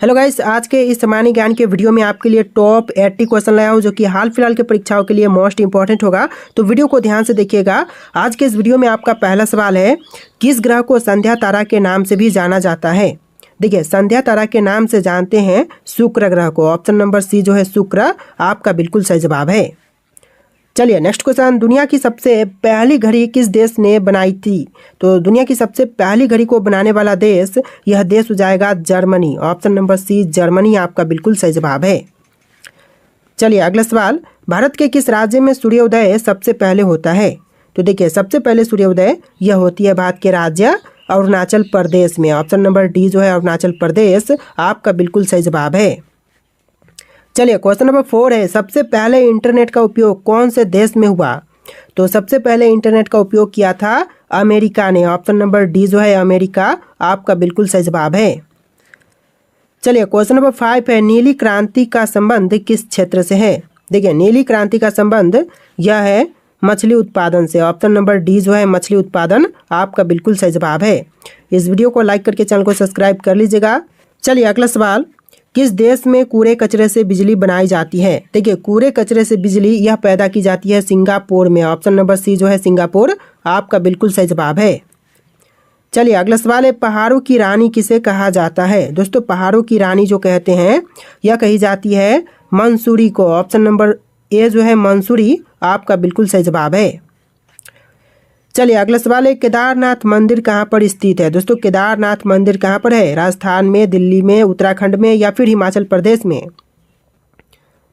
Hello guys, आज के इस सामान्य ज्ञान के वीडियो में आपके लिए टॉप 80 क्वेश्चन लाया हूं जो कि हाल फिलहाल के परीक्षाओं के लिए मोस्ट इंपॉर्टेंट होगा। तो वीडियो को ध्यान से देखिएगा। आज के इस वीडियो में आपका पहला सवाल है, किस ग्रह को संध्या तारा के नाम से भी जाना जाता है। देखिए, संध्या तारा के नाम से जानते हैं शुक्र ग्रह को। ऑप्शन नंबर सी जो है शुक्र आपका बिल्कुल सही जवाब है। चलिए नेक्स्ट क्वेश्चन, दुनिया की सबसे पहली घड़ी किस देश ने बनाई थी। तो दुनिया की सबसे पहली घड़ी को बनाने वाला देश, यह देश हो जाएगा Germany. Option number C Germany आपका बिल्कुल सही जवाब है। चलिए अगला सवाल, भारत के किस राज्य में सूर्योदय सबसे पहले होता है। तो देखिए, सबसे पहले सूर्योदय यह होती है भारत के राज्य अरुणाचल प्रदेश में। ऑप्शन नंबर डी जो है अरुणाचल प्रदेश आपका बिल्कुल सही जवाब है। चलिए क्वेश्चन नंबर 4 है, सबसे पहले इंटरनेट का उपयोग कौन से देश में हुआ। तो सबसे पहले इंटरनेट का उपयोग किया था अमेरिका ने। ऑप्शन नंबर डी जो है अमेरिका आपका बिल्कुल सही जवाब है। चलिए क्वेश्चन नंबर 5 है, नीली क्रांति का संबंध किस क्षेत्र से है। देखिए, नीली क्रांति का संबंध यह है मछली उत्पादन से। ऑप्शन नंबर डी जो है मछली उत्पादन आपका बिल्कुल सही जवाब है। इस वीडियो को लाइक करके चैनल को सब्सक्राइब कर लीजिएगा। चलिए अगला सवाल, किस देश में कूड़े कचरे से बिजली बनाई जाती है। देखिए, कूड़े कचरे से बिजली यह पैदा की जाती है सिंगापुर में। ऑप्शन नंबर सी जो है सिंगापुर आपका बिल्कुल सही जवाब है। चलिए अगला सवाल है, पहाड़ों की रानी किसे कहा जाता है। दोस्तों, पहाड़ों की रानी जो कहते हैं यह कही जाती है मंसूरी को। ऑप्शन नंबर ए जो है मंसूरी आपका बिल्कुल सही जवाब है। चलिए अगला सवाल है, केदारनाथ मंदिर कहाँ पर स्थित है। दोस्तों, केदारनाथ मंदिर कहाँ पर है, राजस्थान में, दिल्ली में, उत्तराखंड में या फिर हिमाचल प्रदेश में।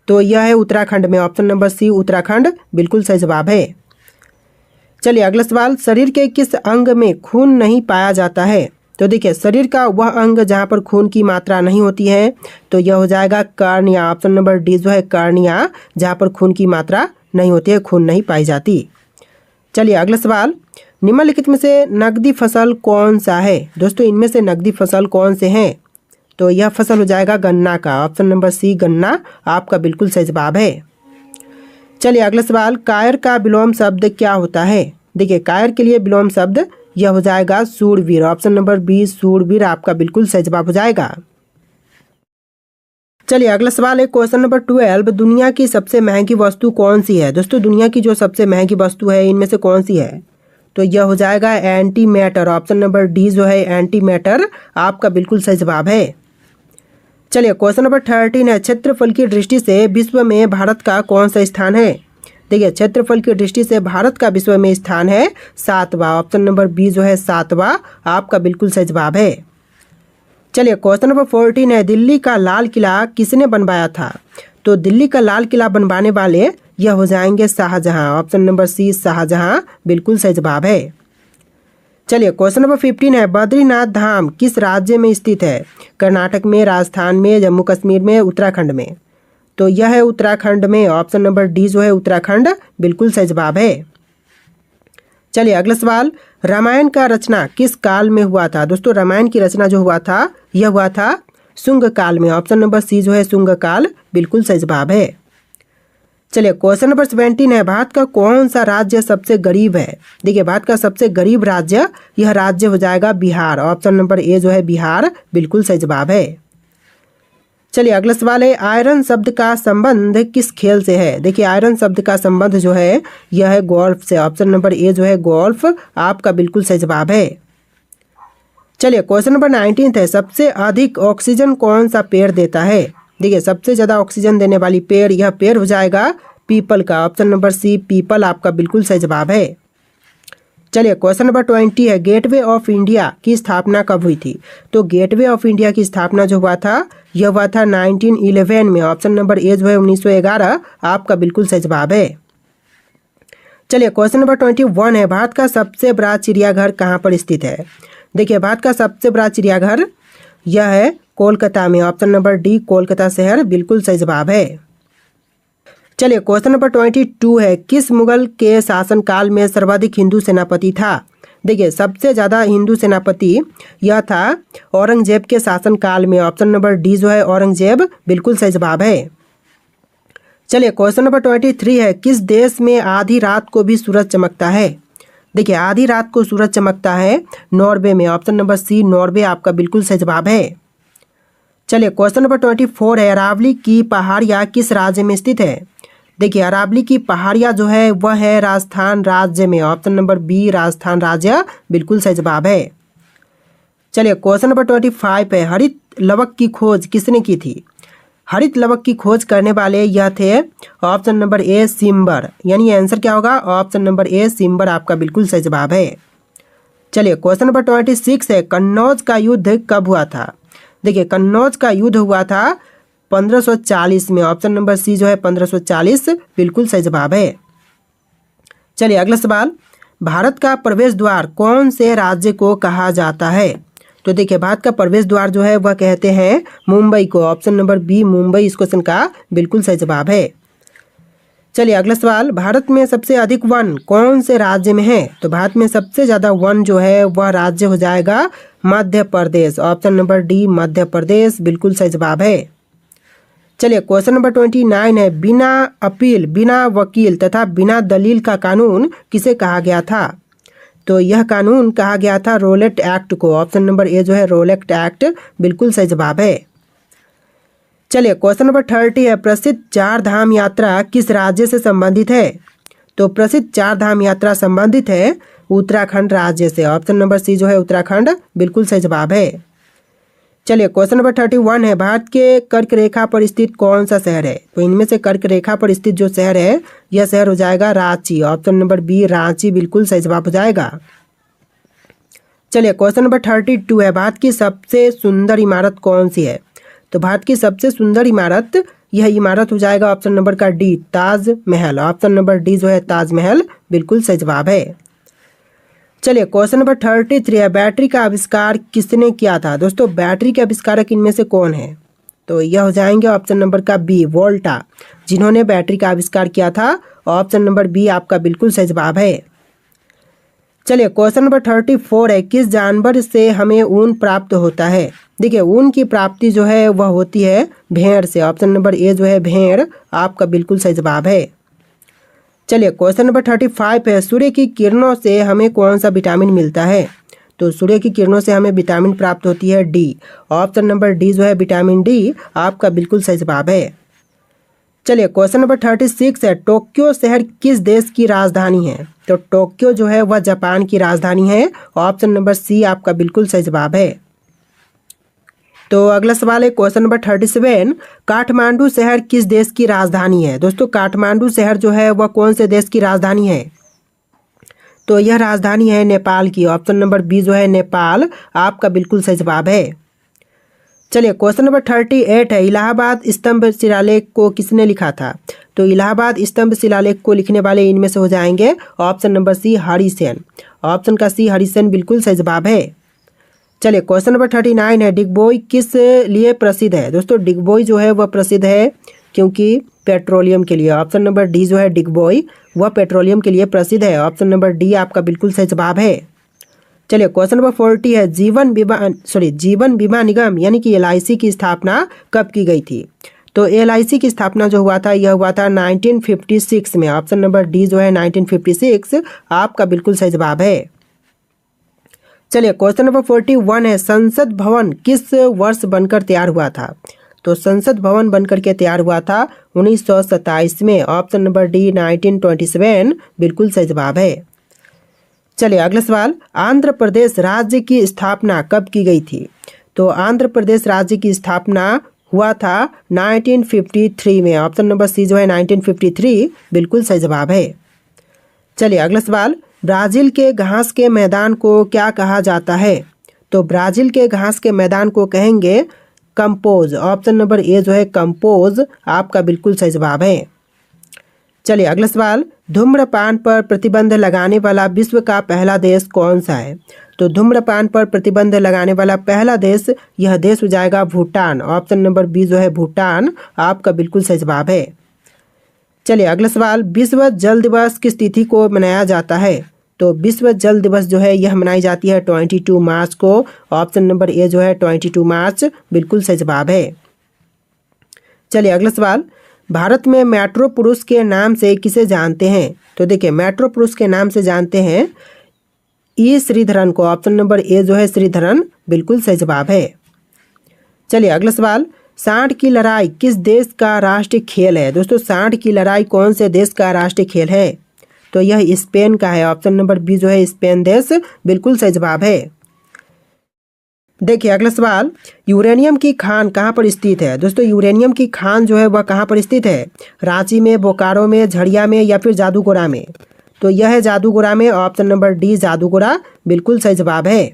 तो यह है उत्तराखंड में। ऑप्शन नंबर सी उत्तराखंड बिल्कुल सही जवाब है। चलिए अगला सवाल, शरीर के किस अंग में खून नहीं पाया जाता है। तो देखिए, शरीर का वह अंग जहाँ पर खून की मात्रा नहीं होती है तो यह हो जाएगा कार्निया। ऑप्शन नंबर डी जो है कार्निया, जहाँ पर खून की मात्रा नहीं होती है, खून नहीं पाई जाती। चलिए अगला सवाल, निम्नलिखित में से नकदी फसल कौन सा है। दोस्तों, इनमें से नकदी फसल कौन से हैं। तो यह फसल हो जाएगा गन्ना का। ऑप्शन नंबर सी गन्ना आपका बिल्कुल सही जवाब है। चलिए अगला सवाल, कायर का विलोम शब्द क्या होता है। देखिए, कायर के लिए विलोम शब्द यह हो जाएगा शूरवीर। ऑप्शन नंबर बी शूरवीर आपका बिल्कुल सही जवाब हो जाएगा। चलिए अगला सवाल है, क्वेश्चन नंबर 12, दुनिया की सबसे महंगी वस्तु कौन सी है। दोस्तों, दुनिया की जो सबसे महंगी वस्तु है इनमें से कौन सी है। तो यह हो जाएगा anti matter. Option number D जो है एंटी मैटर आपका बिल्कुल सही जवाब है। चलिए क्वेश्चन नंबर 13 है, क्षेत्रफल की दृष्टि से विश्व में भारत का कौन सा स्थान है। देखिए, क्षेत्रफल की दृष्टि से भारत का विश्व में स्थान है 7वां। ऑप्शन नंबर बी जो है 7वां आपका बिल्कुल सही जवाब है। चलिए क्वेश्चन नंबर 14 है, दिल्ली का लाल किला किसने बनवाया था। तो दिल्ली का लाल किला बनवाने वाले यह हो जाएंगे Shahjahan. Option number C Shahjahan बिल्कुल सही जवाब है। चलिए क्वेश्चन नंबर 15 है, बद्रीनाथ धाम किस राज्य में स्थित है। कर्नाटक में, राजस्थान में, जम्मू कश्मीर में, उत्तराखंड में। तो यह है उत्तराखंड में। ऑप्शन नंबर डी जो है उत्तराखंड बिल्कुल सही जवाब है। चलिए अगला सवाल, रामायण का रचना किस काल में हुआ था। दोस्तों, रामायण की रचना जो हुआ था यह हुआ था शुंग काल में। ऑप्शन नंबर सी जो है शुंग काल बिल्कुल सही जवाब है। चलिए क्वेश्चन नंबर 17 है, भारत का कौन सा राज्य सबसे गरीब है। देखिए, भारत का सबसे गरीब राज्य यह राज्य हो जाएगा बिहार। ऑप्शन नंबर ए जो है बिहार बिल्कुल सही जवाब है। चलिए अगला सवाल है, आयरन शब्द का संबंध किस खेल से है। देखिए, आयरन शब्द का संबंध जो है यह है गोल्फ से। ऑप्शन नंबर ए जो है गोल्फ आपका बिल्कुल सही जवाब है। चलिए क्वेश्चन नंबर 19 है, सबसे अधिक ऑक्सीजन कौन सा पेड़ देता है। देखिए, सबसे ज्यादा ऑक्सीजन देने वाली पेड़ यह पेड़ हो जाएगा पीपल का। ऑप्शन नंबर सी पीपल आपका बिल्कुल सही जवाब है। चलिए क्वेश्चन नंबर 20 है, गेटवे ऑफ इंडिया की स्थापना कब हुई थी। तो गेटवे ऑफ इंडिया की स्थापना जो हुआ था यह हुआ था 1911 में। ऑप्शन नंबर ए जो है 1911 आपका बिल्कुल सही जवाब है। चलिए क्वेश्चन नंबर 21 है, भारत का सबसे बड़ा चिड़ियाघर कहाँ पर स्थित है। देखिए, भारत का सबसे बड़ा चिड़ियाघर यह है कोलकाता में। ऑप्शन नंबर डी कोलकाता शहर बिल्कुल सही जवाब है। चलिए क्वेश्चन नंबर 22 है, किस मुगल के शासनकाल में सर्वाधिक हिंदू सेनापति था। देखिए, सबसे ज़्यादा हिंदू सेनापति यह था औरंगजेब के शासनकाल में। ऑप्शन नंबर डी जो है औरंगजेब बिल्कुल सही जवाब है। चलिए क्वेश्चन नंबर 23 है, किस देश में आधी रात को भी सूरज चमकता है। देखिए, आधी रात को सूरज चमकता है नॉर्वे में। ऑप्शन नंबर सी नॉर्वे आपका बिल्कुल सही जवाब है। चलिए क्वेश्चन नंबर 24 है, अरावली की पहाड़ियाँ किस राज्य में स्थित है। देखिए अरावली की पहाड़ियाँ जो है वह है राजस्थान राज्य में। ऑप्शन नंबर बी राजस्थान राज्य बिल्कुल सही जवाब है। चलिए क्वेश्चन नंबर 25 है, हरित लवक की खोज किसने की थी। हरित लवक की खोज करने वाले यह थे ऑप्शन नंबर ए सिम्बर, यानी आंसर क्या होगा, ऑप्शन नंबर ए सिम्बर आपका बिल्कुल सही जवाब है। चलिए क्वेश्चन नंबर 26 है, कन्नौज का युद्ध कब हुआ था। देखिए कन्नौज का युद्ध हुआ था 1540 में। ऑप्शन नंबर सी जो है 1540 बिल्कुल सही जवाब है। चलिए अगला सवाल, भारत का प्रवेश द्वार कौन से राज्य को कहा जाता है। तो देखिए भारत का प्रवेश द्वार जो है वह कहते हैं मुंबई को। ऑप्शन नंबर बी मुंबई इस क्वेश्चन का बिल्कुल सही जवाब है। चलिए अगला सवाल, भारत में सबसे अधिक वन कौन से राज्य में है। तो भारत में सबसे ज़्यादा वन जो है वह राज्य हो जाएगा Madhya Pradesh. Option number D Madhya Pradesh बिल्कुल सही जवाब है। चलिए क्वेश्चन नंबर 29 है, बिना अपील, बिना वकील तथा बिना दलील का कानून किसे कहा गया था। तो यह कानून कहा गया था रोलेट एक्ट को। ऑप्शन नंबर ए जो है रोलेट एक्ट बिल्कुल सही जवाब है। चलिए क्वेश्चन नंबर 30 है, प्रसिद्ध चार धाम यात्रा किस राज्य से संबंधित है। तो प्रसिद्ध चार धाम यात्रा संबंधित है उत्तराखंड राज्य से। ऑप्शन नंबर सी जो है उत्तराखंड बिल्कुल सही जवाब है। चलिए क्वेश्चन नंबर 31 है, भारत के कर्क रेखा पर स्थित कौन सा शहर है। तो इनमें से कर्क रेखा पर स्थित जो शहर है यह शहर हो जाएगा Ranchi. Option number B Ranchi बिल्कुल सही जवाब हो जाएगा। चलिए क्वेश्चन नंबर 32 है, भारत की सबसे सुंदर इमारत कौन सी है। तो भारत की सबसे सुंदर इमारत, यह इमारत हो जाएगा ऑप्शन नंबर का D Taj Mahal. Option number D जो है ताजमहल बिल्कुल सही जवाब है। चलिए क्वेश्चन नंबर 33 है, बैटरी का आविष्कार किसने किया था। दोस्तों बैटरी के आविष्कारक इनमें से कौन है। तो यह हो जाएंगे ऑप्शन नंबर का बी वोल्टा, जिन्होंने बैटरी का आविष्कार किया था। ऑप्शन नंबर बी आपका बिल्कुल सही जवाब है। चलिए क्वेश्चन नंबर 34 है, किस जानवर से हमें ऊन प्राप्त होता है। देखिए ऊन की प्राप्ति जो है वह होती है भेड़ से। ऑप्शन नंबर ए जो है भेड़ आपका बिल्कुल सही जवाब है। चलिए क्वेश्चन नंबर 35 है, सूर्य की किरणों से हमें कौन सा विटामिन मिलता है। तो सूर्य की किरणों से हमें विटामिन प्राप्त होती है डी। ऑप्शन नंबर डी जो है विटामिन डी आपका बिल्कुल सही जवाब है। चलिए क्वेश्चन नंबर 36 है, टोक्यो शहर किस देश की राजधानी है। तो टोक्यो जो है वह जापान की राजधानी है। ऑप्शन नंबर सी आपका बिल्कुल सही जवाब है। तो अगला सवाल है क्वेश्चन नंबर 37, काठमांडू शहर किस देश की राजधानी है। दोस्तों काठमांडू शहर जो है वह कौन से देश की राजधानी है। तो यह राजधानी है नेपाल की। ऑप्शन नंबर बी जो है नेपाल आपका बिल्कुल सही जवाब है। चलिए क्वेश्चन नंबर 38 है, इलाहाबाद स्तंभ शिलालेख को किसने लिखा था। तो इलाहाबाद स्तंभ शिलालेख को लिखने वाले इनमें से हो जाएंगे option number C Harisen. Option का सी हरिसेन बिल्कुल सही जवाब है। चलिए क्वेश्चन नंबर 39 है, डिगबोई किस लिए प्रसिद्ध है। दोस्तों डिगबोई जो है वह प्रसिद्ध है क्योंकि पेट्रोलियम के लिए। ऑप्शन नंबर डी जो है डिगबोई वह पेट्रोलियम के लिए प्रसिद्ध है। ऑप्शन नंबर डी आपका बिल्कुल सही जवाब है। चलिए क्वेश्चन नंबर 40 है, जीवन बीमा निगम यानी कि LIC की स्थापना कब की गई थी। तो LIC की स्थापना जो हुआ था यह हुआ था 1956 में। ऑप्शन नंबर डी जो है 1956 आपका बिल्कुल सही जवाब है। चलिए क्वेश्चन नंबर 41 है, संसद भवन किस वर्ष बनकर तैयार हुआ था। तो संसद भवन बनकर के तैयार हुआ था 1927 में। ऑप्शन नंबर डी 1927 बिल्कुल सही जवाब है। चलिए अगला सवाल, आंध्र प्रदेश राज्य की स्थापना कब की गई थी। तो आंध्र प्रदेश राज्य की स्थापना हुआ था 1953 में। ऑप्शन नंबर सी जो है 1953 बिल्कुल सही जवाब है। चलिए अगला सवाल, ब्राज़ील के घास के मैदान को क्या कहा जाता है। तो ब्राज़ील के घास के मैदान को कहेंगे कंपोज। ऑप्शन नंबर ए जो है कंपोज आपका बिल्कुल सही जवाब है। चलिए अगला सवाल, धूम्रपान पर प्रतिबंध लगाने वाला विश्व का पहला देश कौन सा है। तो धूम्रपान पर प्रतिबंध लगाने वाला पहला देश, यह देश हो जाएगा भूटान। ऑप्शन नंबर बी जो है भूटान आपका बिल्कुल सही जवाब है। चलिए अगला सवाल, विश्व जल दिवस किस तिथि को मनाया जाता है। तो विश्व जल दिवस जो है यह मनाई जाती है 22 मार्च को। ऑप्शन नंबर ए जो है 22 मार्च बिल्कुल सही जवाब है। चलिए अगला सवाल, भारत में मेट्रो पुरुष के नाम से किसे जानते हैं। तो देखिए मेट्रो पुरुष के नाम से जानते हैं ई श्रीधरन को। ऑप्शन नंबर ए जो है श्रीधरन बिल्कुल सही जवाब है। चलिए अगला सवाल, सांड की लड़ाई किस देश का राष्ट्रीय खेल है? दोस्तों सांड की लड़ाई कौन से देश का राष्ट्रीय खेल है? तो यह स्पेन का है। ऑप्शन नंबर बी जो है स्पेन देश बिल्कुल सही जवाब है। देखिए अगला सवाल, यूरेनियम की खान कहाँ पर स्थित है? दोस्तों यूरेनियम की खान जो है वह कहाँ पर स्थित है? रांची में, बोकारो में, झरिया में या फिर जादूगोड़ा में? तो यह है जादूगोड़ा में। ऑप्शन नंबर डी जादूगोड़ा बिल्कुल सही जवाब है।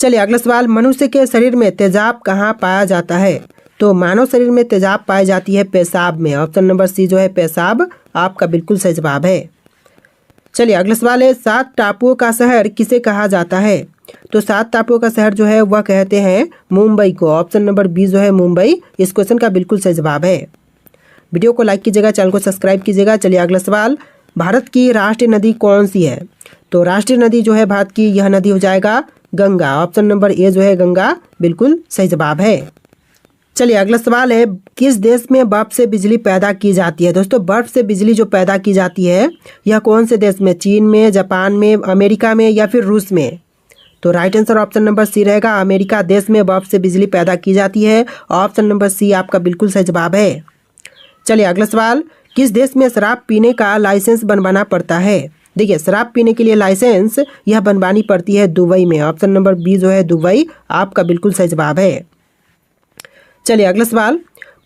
चलिए अगला सवाल, मनुष्य के शरीर में तेजाब कहाँ पाया जाता है? तो मानव शरीर में तेजाब पाई जाती है पेशाब में। ऑप्शन नंबर सी जो है पेशाब आपका बिल्कुल सही जवाब है। चलिए अगला सवाल है, 7 टापुओं का शहर किसे कहा जाता है? तो 7 टापुओं का शहर जो है वह कहते हैं मुंबई को। ऑप्शन नंबर बी जो है मुंबई इस क्वेश्चन का बिल्कुल सही जवाब है। वीडियो को लाइक कीजिएगा, चैनल को सब्सक्राइब कीजिएगा। चलिए अगला सवाल, भारत की राष्ट्रीय नदी कौन सी है? तो राष्ट्रीय नदी जो है भारत की यह नदी हो जाएगा गंगा। ऑप्शन नंबर ए जो है गंगा बिल्कुल सही जवाब है। चलिए अगला सवाल है, किस देश में बर्फ से बिजली पैदा की जाती है? दोस्तों बर्फ से बिजली जो पैदा की जाती है यह कौन से देश में? चीन में, जापान में, अमेरिका में या फिर रूस में? तो right answer option number C रहेगा, अमेरिका देश में बर्फ से बिजली पैदा की जाती है। ऑप्शन नंबर सी आपका बिल्कुल सही जवाब है। चलिए अगला सवाल, किस देश में शराब पीने का लाइसेंस बनवाना पड़ता है? देखिए शराब पीने के लिए लाइसेंस यह बनवानी पड़ती है दुबई में। ऑप्शन नंबर बी जो है दुबई आपका बिल्कुल सही जवाब है। चलिए अगला सवाल,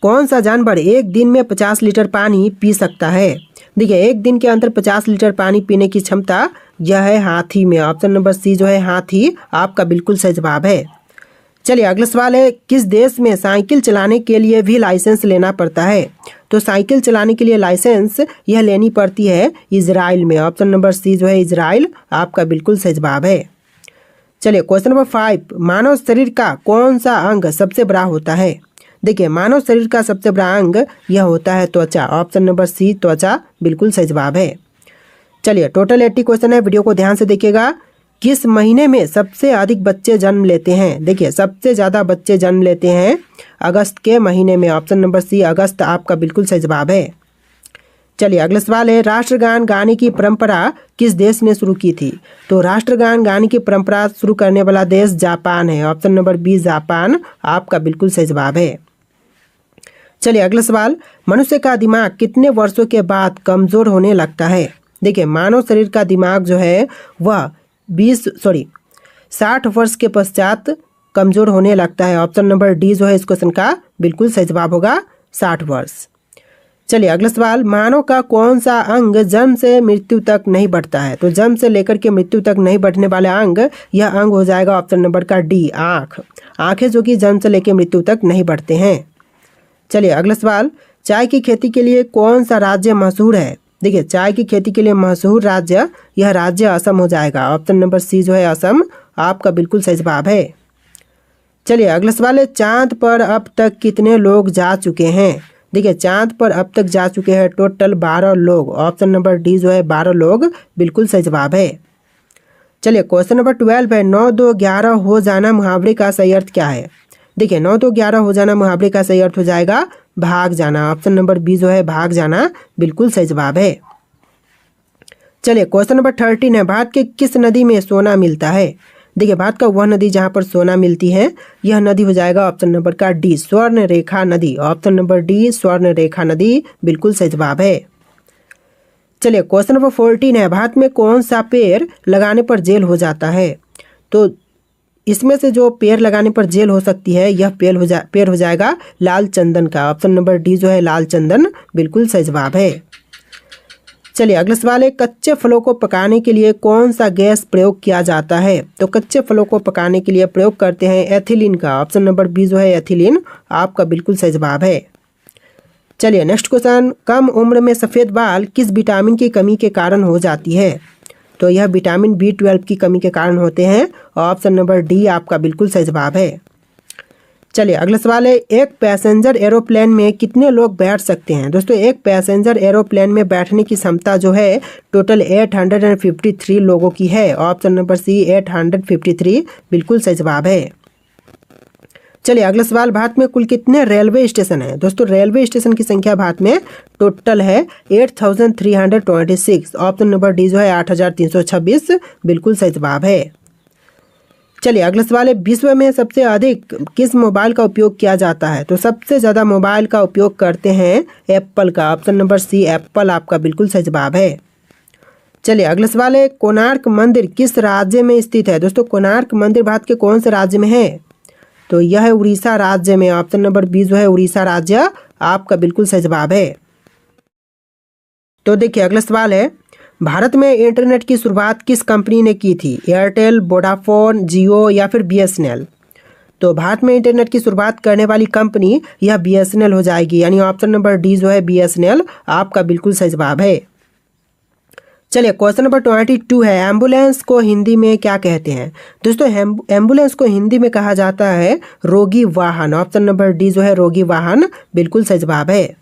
कौन सा जानवर एक दिन में 50 लीटर पानी पी सकता है? देखिए एक दिन के अंदर 50 लीटर पानी पीने की क्षमता यह है हाथी में। ऑप्शन नंबर सी जो है हाथी आपका बिल्कुल सही जवाब है। चलिए अगला सवाल है, किस देश में साइकिल चलाने के लिए भी लाइसेंस लेना पड़ता है? तो साइकिल चलाने के लिए लाइसेंस यह लेनी पड़ती है इजराइल में। ऑप्शन नंबर सी जो है इजराइल आपका बिल्कुल सही जवाब है। चलिए क्वेश्चन नंबर 5, मानव शरीर का कौन सा अंग सबसे बड़ा होता है? देखिए मानव शरीर का सबसे बड़ा अंग यह होता है त्वचा। ऑप्शन नंबर सी त्वचा बिल्कुल सही जवाब है। चलिए टोटल 80 क्वेश्चन है, वीडियो को ध्यान से देखिएगा। किस महीने में सबसे अधिक बच्चे जन्म लेते हैं? देखिए सबसे ज़्यादा बच्चे जन्म लेते हैं अगस्त के महीने में। ऑप्शन नंबर सी अगस्त आपका बिल्कुल सही जवाब है। चलिए अगला सवाल है, राष्ट्रगान गाने की परंपरा किस देश ने शुरू की थी? तो राष्ट्रगान गाने की परंपरा शुरू करने वाला देश जापान है। ऑप्शन नंबर बी जापान आपका बिल्कुल सही जवाब है। चलिए अगला सवाल, मनुष्य का दिमाग कितने वर्षों के बाद कमज़ोर होने लगता है? देखिए मानव शरीर का दिमाग जो है वह 60 वर्ष के पश्चात कमज़ोर होने लगता है। ऑप्शन नंबर डी जो है इस क्वेश्चन का बिल्कुल सही जवाब होगा 60 वर्ष। चलिए अगला सवाल, मानव का कौन सा अंग जन्म से मृत्यु तक नहीं बढ़ता है? तो जन्म से लेकर के मृत्यु तक नहीं बढ़ने वाला अंग यह अंग हो जाएगा ऑप्शन नंबर का डी आँख। आँखें जो कि जन्म से लेकर मृत्यु तक नहीं बढ़ते हैं। चलिए अगला सवाल, चाय की खेती के लिए कौन सा राज्य मशहूर है? देखिए चाय की खेती के लिए मशहूर राज्य यह राज्य असम हो जाएगा। ऑप्शन नंबर सी जो है असम आपका बिल्कुल सही जवाब है। चलिए अगला सवाल है, चांद पर अब तक कितने लोग जा चुके हैं? देखिए चांद पर अब तक जा चुके हैं टोटल 12 लोग। ऑप्शन नंबर डी जो है 12 लोग बिल्कुल सही जवाब है। चलिए क्वेश्चन नंबर 12 है, 9 2 11 हो जाना मुहावरे का सही अर्थ क्या है? देखिए 9 2 11 हो जाना मुहावरे का सही अर्थ हो जाएगा भाग जाना। ऑप्शन नंबर बी जो है भाग जाना बिल्कुल सही जवाब है। चलिए क्वेश्चन नंबर 13 है, भारत के किस नदी में सोना मिलता है? देखिए भारत का वह नदी जहाँ पर सोना मिलती है यह नदी हो जाएगा ऑप्शन नंबर का डी स्वर्ण रेखा नदी। ऑप्शन नंबर डी स्वर्ण रेखा नदी बिल्कुल सही जवाब है। चलिए क्वेश्चन नंबर 14 है, भारत में कौन सा पेड़ लगाने पर जेल हो जाता है? तो इसमें से जो पेड़ लगाने पर जेल हो सकती है यह पेड़ हो जाएगा लाल चंदन का। ऑप्शन नंबर डी जो है लाल चंदन बिल्कुल सही जवाब है। चलिए अगला सवाल है, कच्चे फलों को पकाने के लिए कौन सा गैस प्रयोग किया जाता है? तो कच्चे फलों को पकाने के लिए प्रयोग करते हैं एथिलीन का। ऑप्शन नंबर बी जो है एथिलीन आपका बिल्कुल सही जवाब है। चलिए नेक्स्ट क्वेश्चन, कम उम्र में सफ़ेद बाल किस विटामिन की कमी के कारण हो जाती है? तो यह विटामिन B12 की कमी के कारण होते हैं। ऑप्शन नंबर डी आपका बिल्कुल सही जवाब है। चलिए अगला सवाल है, एक पैसेंजर एरोप्लेन में कितने लोग बैठ सकते हैं? दोस्तों एक पैसेंजर एरोप्लेन में बैठने की क्षमता जो है टोटल 853 लोगों की है। ऑप्शन नंबर सी 853 बिल्कुल सही जवाब है। चलिए अगला सवाल, भारत में कुल कितने रेलवे स्टेशन हैं? दोस्तों रेलवे स्टेशन की संख्या भारत में टोटल है 8326। ऑप्शन नंबर डी जो है 8326 बिल्कुल सही जवाब है। चलिए अगला सवाल है, विश्व में सबसे अधिक किस मोबाइल का उपयोग किया जाता है? तो सबसे ज़्यादा मोबाइल का उपयोग करते हैं एप्पल का। ऑप्शन नंबर सी एप्पल आपका बिल्कुल सही जवाब है। चलिए अगला सवाल है, कोणार्क मंदिर किस राज्य में स्थित है? दोस्तों कोणार्क मंदिर भारत के कौन से राज्य में है? तो यह है उड़ीसा राज्य में। ऑप्शन नंबर बी जो है उड़ीसा राज्य आपका बिल्कुल सही जवाब है। तो देखिए अगला सवाल है, भारत में इंटरनेट की शुरुआत किस कंपनी ने की थी? एयरटेल, वोडाफोन, जियो या फिर बीएसएनएल? तो भारत में इंटरनेट की शुरुआत करने वाली कंपनी यह बीएसएनएल हो जाएगी, यानी ऑप्शन नंबर डी जो है बीएसएनएल आपका बिल्कुल सही जवाब है। चलिए क्वेश्चन नंबर 22 है, एम्बुलेंस को हिंदी में क्या कहते हैं? दोस्तों एम्बुलेंस को हिंदी में कहा जाता है रोगी वाहन। ऑप्शन नंबर डी जो है रोगी वाहन बिल्कुल सही जवाब है।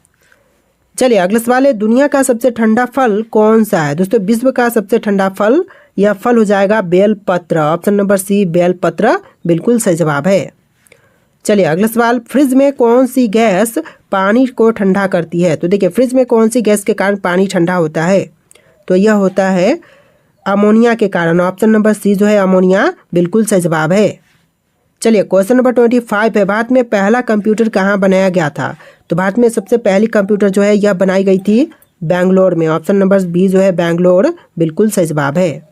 चलिए अगला सवाल है, दुनिया का सबसे ठंडा फल कौन सा है? दोस्तों विश्व का सबसे ठंडा फल यह फल हो जाएगा बेलपत्र। ऑप्शन नंबर सी बेलपत्र बिल्कुल सही जवाब है। चलिए अगला सवाल, फ्रिज में कौन सी गैस पानी को ठंडा करती है? तो देखिए फ्रिज में कौन सी गैस के कारण पानी ठंडा होता है? तो यह होता है अमोनिया के कारण। ऑप्शन नंबर सी जो है अमोनिया बिल्कुल सही जवाब है। चलिए क्वेश्चन नंबर 25 है, भारत में पहला कंप्यूटर कहाँ बनाया गया था? तो भारत में सबसे पहली कंप्यूटर जो है यह बनाई गई थी बेंगलोर में। ऑप्शन नंबर बी जो है बेंगलोर बिल्कुल सही जवाब है।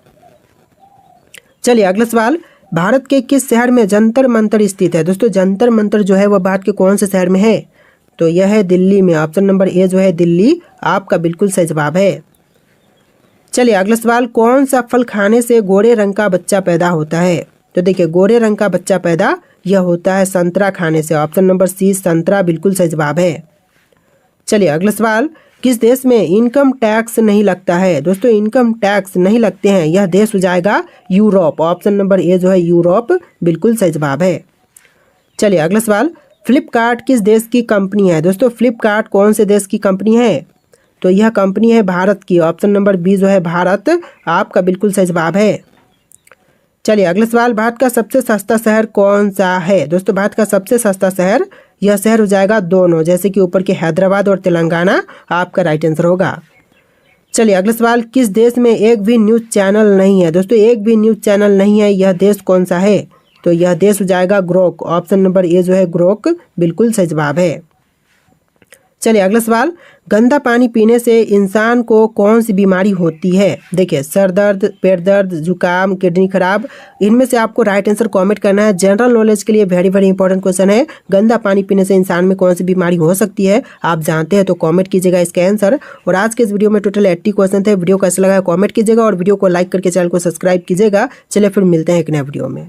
चलिए अगला सवाल, भारत के किस शहर में जंतर मंतर स्थित है? दोस्तों जंतर मंतर जो है वह भारत के कौन से शहर में है? तो यह है दिल्ली में। ऑप्शन नंबर ए जो है दिल्ली आपका बिल्कुल सही जवाब है। चलिए अगला सवाल, कौन सा फल खाने से गोरे रंग का बच्चा पैदा होता है? तो देखिए गोरे रंग का बच्चा पैदा यह होता है संतरा खाने से। ऑप्शन नंबर सी संतरा बिल्कुल सही जवाब है। चलिए अगला सवाल, किस देश में इनकम टैक्स नहीं लगता है? दोस्तों इनकम टैक्स नहीं लगते हैं यह देश हो जाएगा यूरोप। ऑप्शन नंबर ए जो है यूरोप बिल्कुल सही जवाब है। चलिए अगला सवाल, फ्लिपकार्ट किस देश की कंपनी है? दोस्तों फ्लिपकार्ट कौन से देश की कंपनी है? तो यह कंपनी है भारत की। ऑप्शन नंबर बी जो है भारत आपका बिल्कुल सही जवाब है। चलिए अगला सवाल, भारत का सबसे सस्ता शहर कौन सा है? दोस्तों भारत का सबसे सस्ता शहर यह शहर हो जाएगा दोनों, जैसे कि ऊपर के हैदराबाद और तेलंगाना आपका राइट आंसर होगा। चलिए अगला सवाल, किस देश में एक भी न्यूज़ चैनल नहीं है? दोस्तों एक भी न्यूज़ चैनल नहीं है यह देश कौन सा है? तो यह देश हो जाएगा ग्रोक। ऑप्शन नंबर ए जो है ग्रोक बिल्कुल सही जवाब है। चलिए अगला सवाल, गंदा पानी पीने से इंसान को कौन सी बीमारी होती है? देखिए सर दर्द, पेट दर्द, जुकाम, किडनी खराब, इनमें से आपको राइट आंसर कमेंट करना है। जनरल नॉलेज के लिए वेरी वेरी इंपॉर्टेंट क्वेश्चन है, गंदा पानी पीने से इंसान में कौन सी बीमारी हो सकती है? आप जानते हैं तो कमेंट कीजिएगा इसका आंसर। और आज के इस वीडियो में टोटल 80 क्वेश्चन थे। वीडियो कैसा लगा कमेंट कीजिएगा और वीडियो को लाइक करके चैनल को सब्सक्राइब कीजिएगा। चलिए फिर मिलते हैं एक नए वीडियो में।